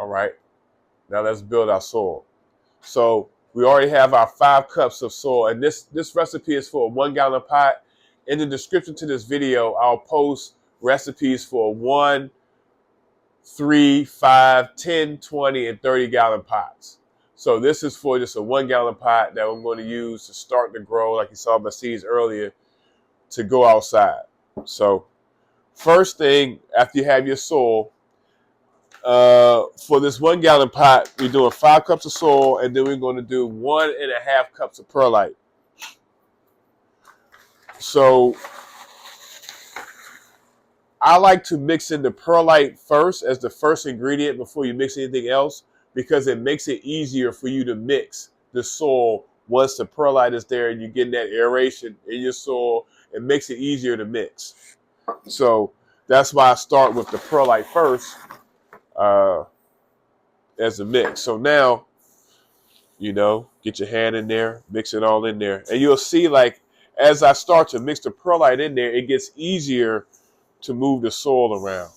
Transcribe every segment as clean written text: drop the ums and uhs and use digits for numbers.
All right, now let's build our soil. So we already have our 5 cups of soil, and this recipe is for a 1 gallon pot. In the description to this video, I'll post recipes for 1, 3, 5, 10, 20, and 30 gallon pots. So this is for just a 1 gallon pot that I'm going to use to start to grow, like you saw my seeds earlier, to go outside. So first thing, after you have your soil, for this 1 gallon pot, we're doing 5 cups of soil, and then we're going to do 1.5 cups of perlite. So I like to mix in the perlite first as the first ingredient before you mix anything else, because it makes it easier for you to mix the soil once the perlite is there and you're getting that aeration in your soil. It makes it easier to mix. So that's why I start with the perlite first as a mix. So now, get your hand in there, mix it all in there. And you'll see, like, as I start to mix the perlite in there, it gets easier to move the soil around.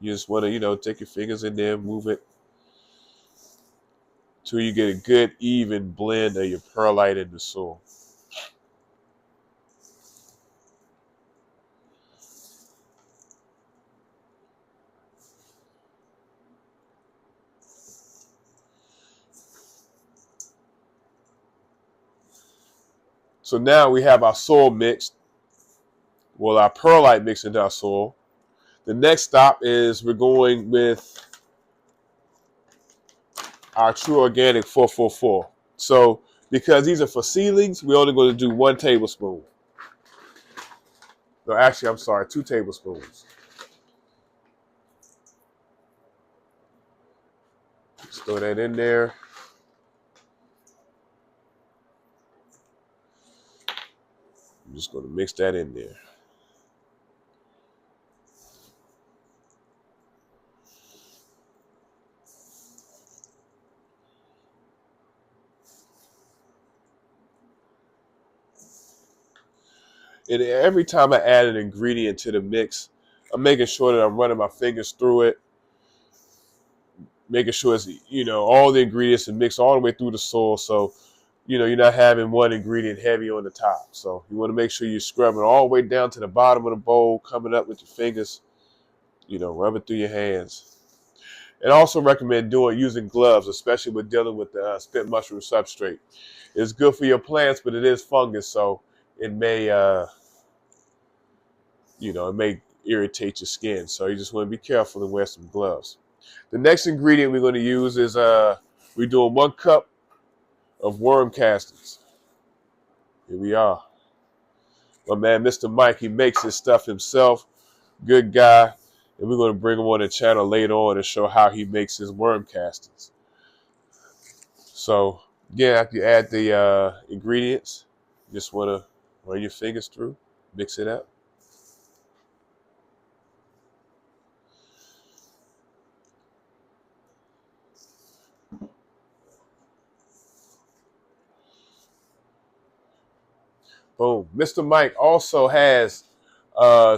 You just want to, take your fingers in there, move it till you get a good, even blend of your perlite in the soil. So now we have our soil mixed. Well, our perlite mixed into our soil. The next stop is we're going with our True Organic 444. So because these are for seedlings, we're only going to do 1 tablespoon. No, actually, I'm sorry, 2 tablespoons. Just throw that in there. I'm just going to mix that in there. And every time I add an ingredient to the mix, I'm making sure that I'm running my fingers through it, making sure it's, all the ingredients are mixed all the way through the soil. So, you're not having one ingredient heavy on the top. So you want to make sure you're scrubbing all the way down to the bottom of the bowl, coming up with your fingers, rub it through your hands. And I also recommend using gloves, especially with dealing with the spent mushroom substrate. It's good for your plants, but it is fungus, so it may, it may irritate your skin. So you just want to be careful and wear some gloves. The next ingredient we're going to use is we're doing 1 cup of worm castings. Here we are. My man, Mr. Mike, he makes his stuff himself. Good guy. And we're going to bring him on the channel later on and show how he makes his worm castings. So, again, after you add the ingredients, you just want to run your fingers through, mix it up. Boom. Mr. Mike also has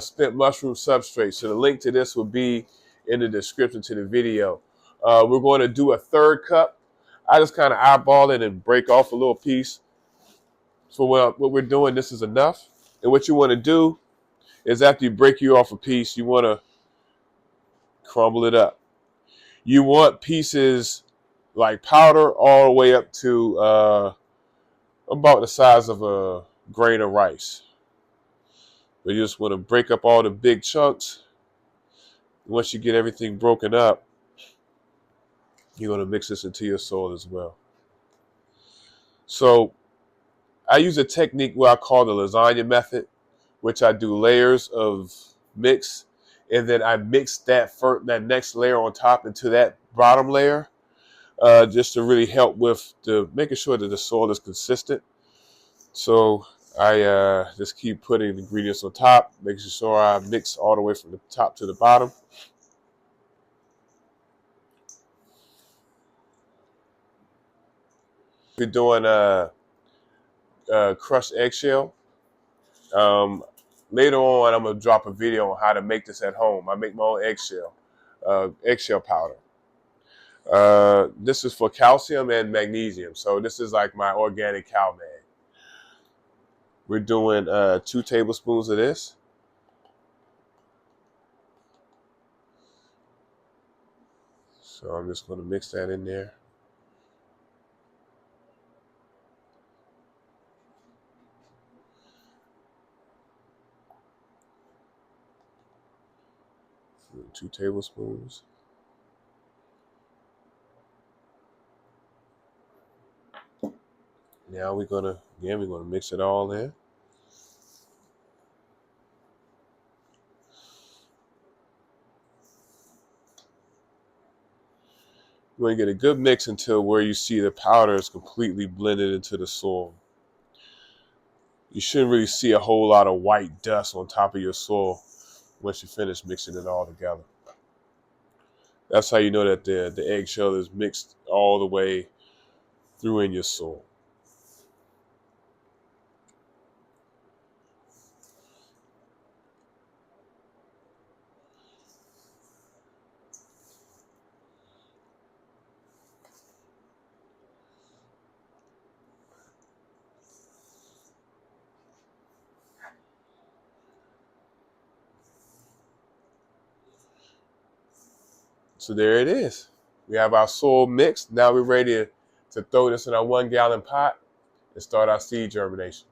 spent mushroom substrate. So the link to this will be in the description to the video. We're going to do a 3rd cup. I just kind of eyeball it and break off a little piece. So what we're doing, this is enough. And what you want to do is after you break you off a piece, you want to crumble it up. You want pieces like powder all the way up to about the size of a grain of rice. But you just want to break up all the big chunks. Once you get everything broken up, you're going to mix this into your soil as well. So I use a technique where I call the lasagna method, which I do layers of mix, and then I mix that next layer on top into that bottom layer, just to really help with making sure that the soil is consistent. So I just keep putting ingredients on top, making sure I mix all the way from the top to the bottom. We're doing crushed eggshell. Later on, I'm going to drop a video on how to make this at home. I make my own eggshell. eggshell powder. This is for calcium and magnesium. So this is like my organic cow man. We're doing 2 tablespoons of this. So I'm just going to mix that in there. Two tablespoons. Now we're gonna mix it all in. You're going to get a good mix until where you see the powder is completely blended into the soil. You shouldn't really see a whole lot of white dust on top of your soil once you finish mixing it all together. That's how you know that the eggshell is mixed all the way through in your soil. So there it is. We have our soil mixed. Now we're ready to throw this in our 1 gallon pot and start our seed germination.